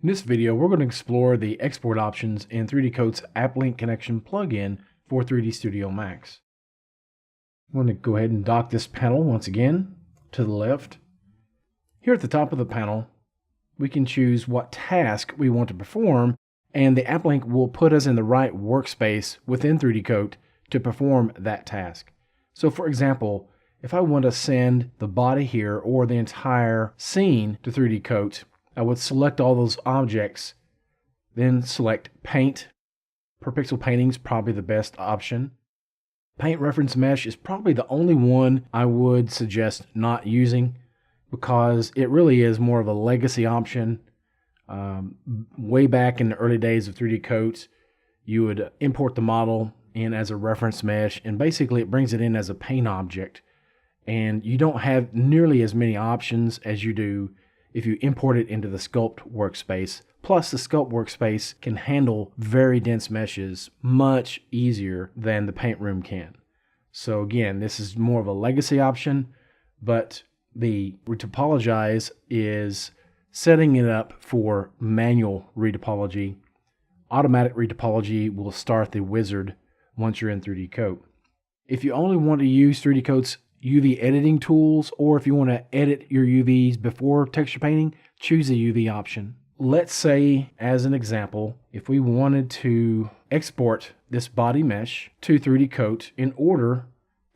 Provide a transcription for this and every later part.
In this video, we're going to explore the export options in 3D Coat's Applink connection plugin for 3D Studio Max. I'm going to go ahead and dock this panel once again to the left. Here at the top of the panel, we can choose what task we want to perform, and the Applink will put us in the right workspace within 3D Coat to perform that task. So for example, if I want to send the body here or the entire scene to 3D Coat, I would select all those objects, then select Paint. Per pixel painting is probably the best option. Paint reference mesh is probably the only one I would suggest not using because it really is more of a legacy option. Way back in the early days of 3D Coat, you would import the model in as a reference mesh, and basically it brings it in as a paint object. And you don't have nearly as many options as you do if you import it into the Sculpt Workspace. Plus, the Sculpt Workspace can handle very dense meshes much easier than the Paint Room can. So again, this is more of a legacy option, but the retopologize is setting it up for manual retopology. Automatic retopology will start the wizard once you're in 3D Coat. If you only want to use 3D Coat's UV editing tools, or if you want to edit your UVs before texture painting, choose the UV option. Let's say, as an example, if we wanted to export this body mesh to 3D Coat in order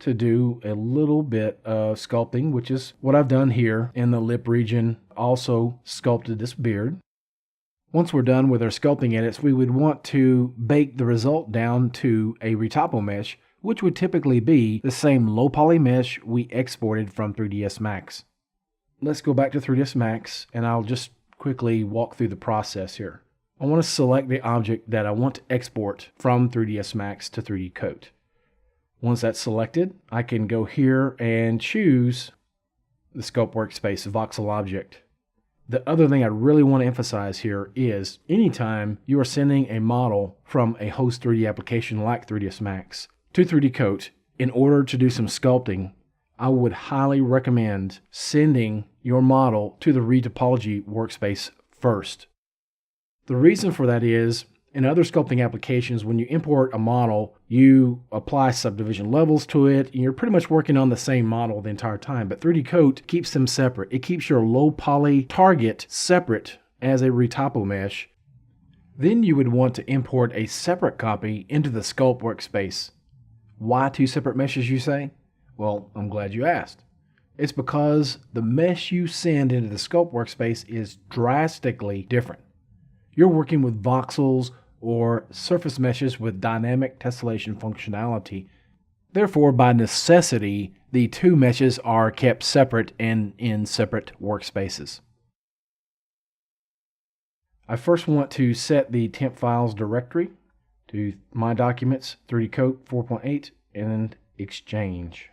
to do a little bit of sculpting, which is what I've done here in the lip region, also sculpted this beard. Once we're done with our sculpting edits, we would want to bake the result down to a retopo mesh, which would typically be the same low poly mesh we exported from 3ds Max. Let's go back to 3ds Max and I'll just quickly walk through the process here. I want to select the object that I want to export from 3ds Max to 3D Coat. Once that's selected, I can go here and choose the Sculpt Workspace voxel object. The other thing I really want to emphasize here is anytime you are sending a model from a host 3D application like 3ds Max to 3D Coat, in order to do some sculpting, I would highly recommend sending your model to the retopology workspace first. The reason for that is, in other sculpting applications, when you import a model, you apply subdivision levels to it, and you're pretty much working on the same model the entire time. But 3D Coat keeps them separate. It keeps your low poly target separate as a retopo mesh. Then you would want to import a separate copy into the Sculpt Workspace. Why two separate meshes, you say? Well, I'm glad you asked. It's because the mesh you send into the Sculpt Workspace is drastically different. You're working with voxels or surface meshes with dynamic tessellation functionality. Therefore, by necessity, the two meshes are kept separate and in separate workspaces. I first want to set the temp files directory to My Documents, 3D Coat 4.8, and Exchange.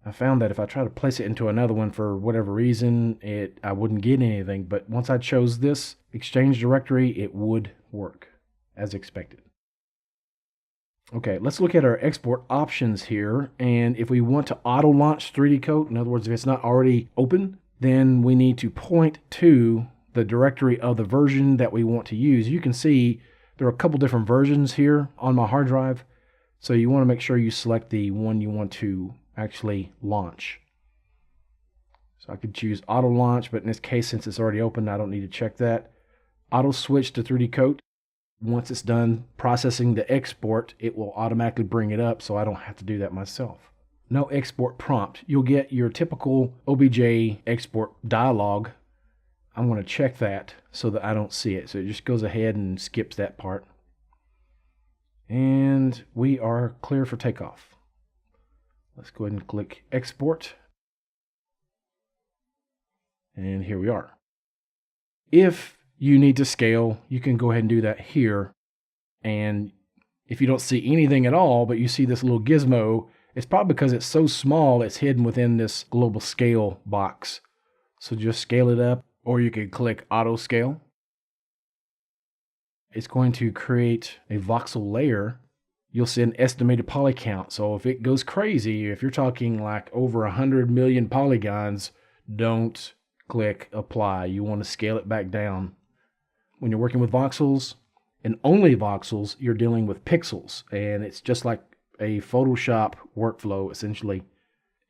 I found that if I try to place it into another one for whatever reason, I wouldn't get anything, but once I chose this Exchange directory, it would work as expected. Okay, let's look at our export options here, and if we want to auto launch 3D Coat, in other words, if it's not already open, then we need to point to the directory of the version that we want to use. You can see there are a couple different versions here on my hard drive, so you want to make sure you select the one you want to actually launch. So I could choose auto launch, but in this case, since it's already open, I don't need to check that. Auto switch to 3D Coat. Once it's done processing the export, it will automatically bring it up, so I don't have to do that myself. No export prompt. You'll get your typical OBJ export dialog. I'm going to check that so that I don't see it. So it just goes ahead and skips that part. And we are clear for takeoff. Let's go ahead and click Export. And here we are. If you need to scale, you can go ahead and do that here. And if you don't see anything at all, but you see this little gizmo, it's probably because it's so small it's hidden within this global scale box. So just scale it up. Or you could click Auto Scale. It's going to create a voxel layer. You'll see an estimated poly count. So if it goes crazy, if you're talking like over 100 million polygons, don't click apply. You want to scale it back down. When you're working with voxels and only voxels, you're dealing with pixels, and it's just like a Photoshop workflow essentially.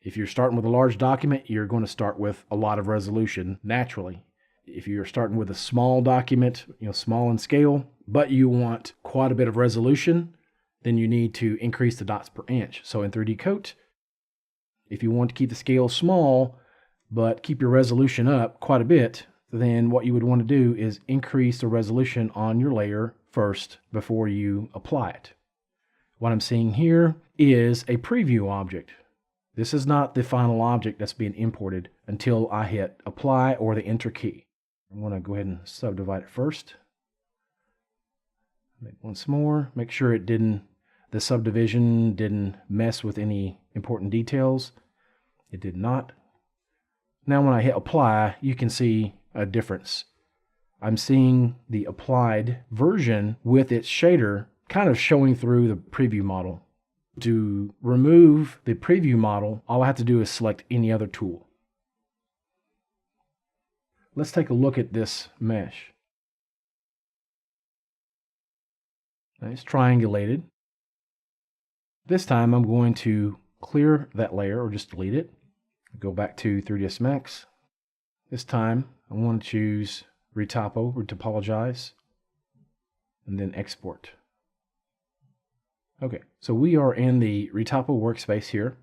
If you're starting with a large document, you're going to start with a lot of resolution naturally. If you're starting with a small document, small in scale, but you want quite a bit of resolution, then you need to increase the dots per inch. So in 3D Coat, if you want to keep the scale small, but keep your resolution up quite a bit, then what you would want to do is increase the resolution on your layer first before you apply it. What I'm seeing here is a preview object. This is not the final object that's being imported until I hit apply or the enter key. I want to go ahead and subdivide it first. Make once more, make sure the subdivision didn't mess with any important details. It did not. Now when I hit apply, you can see a difference. I'm seeing the applied version with its shader kind of showing through the preview model. To remove the preview model, all I have to do is select any other tool. Let's take a look at this mesh. It's triangulated. This time I'm going to clear that layer or just delete it. Go back to 3ds Max. This time I want to choose retopologize, and then export. Okay, so we are in the Untitled Workspace here.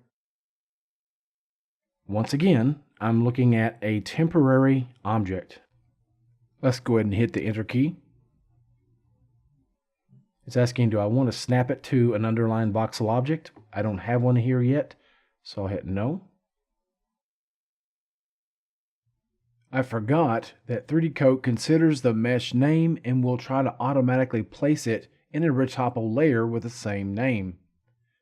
Once again, I'm looking at a temporary object. Let's go ahead and hit the enter key. It's asking, do I want to snap it to an underlying voxel object? I don't have one here yet, so I'll hit no. I forgot that 3D Coat considers the mesh name and will try to automatically place it in a retopple layer with the same name.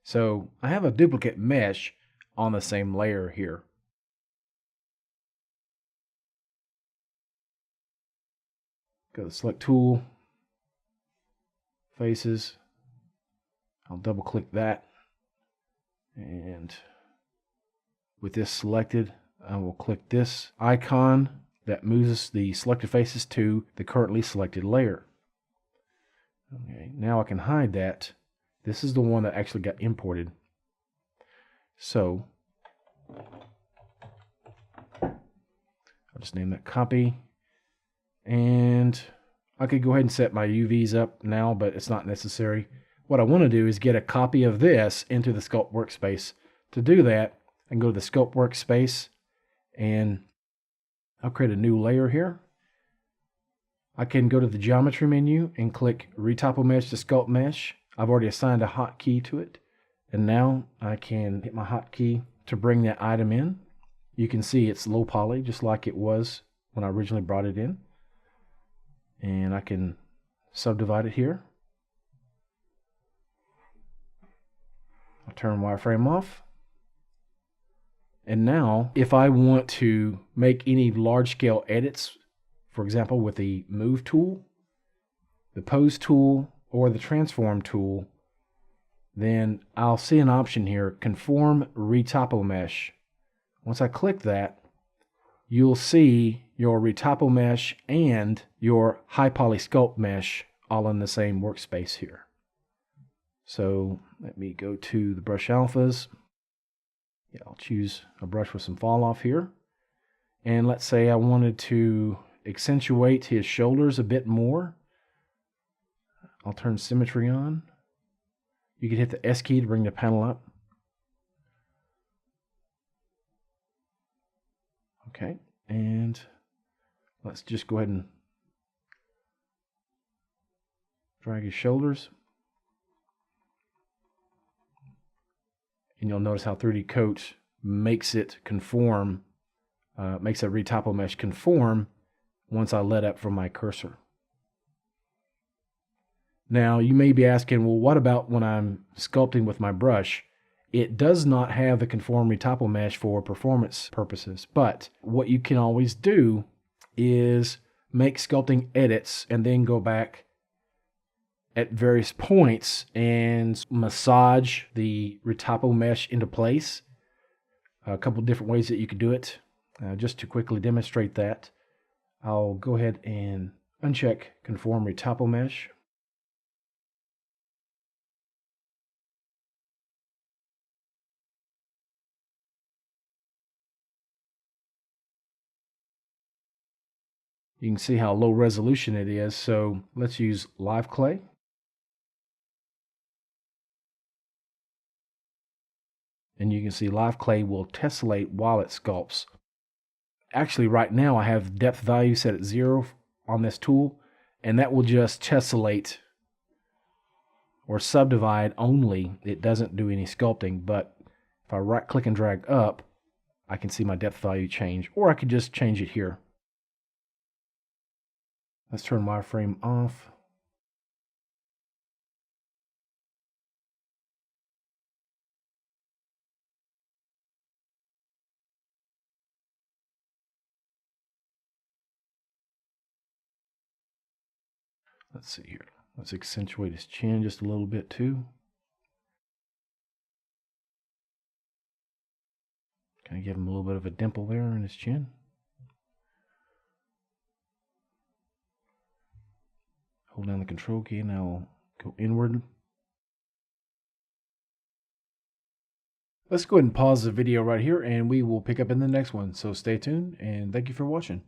So I have a duplicate mesh on the same layer here. Go to select tool, faces. I'll double click that, and with this selected, I will click this icon that moves the selected faces to the currently selected layer. Okay, now I can hide that. This is the one that actually got imported. So I'll just name that copy, and I could go ahead and set my UVs up now, but it's not necessary. What I want to do is get a copy of this into the Sculpt Workspace. To do that, I can go to the Sculpt Workspace, and I'll create a new layer here. I can go to the geometry menu and click retopple mesh to sculpt mesh. I've already assigned a hotkey to it, and now I can hit my hotkey to bring that item in. You can see it's low poly, just like it was when I originally brought it in. And I can subdivide it here. I'll turn wireframe off. And now, if I want to make any large-scale edits, for example, with the Move tool, the Pose tool, or the Transform tool, then I'll see an option here, Conform Retopple Mesh. Once I click that, you'll see your Retopple Mesh and your High Poly Sculpt Mesh all in the same workspace here. So let me go to the brush alphas. Yeah, I'll choose a brush with some fall off here. And let's say I wanted to accentuate his shoulders a bit more. I'll turn symmetry on. You can hit the S key to bring the panel up. Okay, and let's just go ahead and drag his shoulders. And you'll notice how 3D Coat makes it conform, makes a retopple mesh conform once I let up from my cursor. Now, you may be asking, well, what about when I'm sculpting with my brush? It does not have the conform retopple mesh for performance purposes, but what you can always do is make sculpting edits and then go back at various points and massage the retopple mesh into place. A couple different ways that you could do it. Just to quickly demonstrate that, I'll go ahead and uncheck Conform Retypo Mesh. You can see how low resolution it is, so let's use Live Clay. And you can see Live Clay will tessellate while it sculpts. Actually, right now I have depth value set at 0 on this tool, and that will just tessellate or subdivide only. It doesn't do any sculpting, but if I right click and drag up, I can see my depth value change, or I could just change it here. Let's turn wireframe off. Let's see here. Let's accentuate his chin just a little bit too. Kind of give him a little bit of a dimple there in his chin. Hold down the control key and I'll go inward. Let's go ahead and pause the video right here and we will pick up in the next one. So stay tuned and thank you for watching.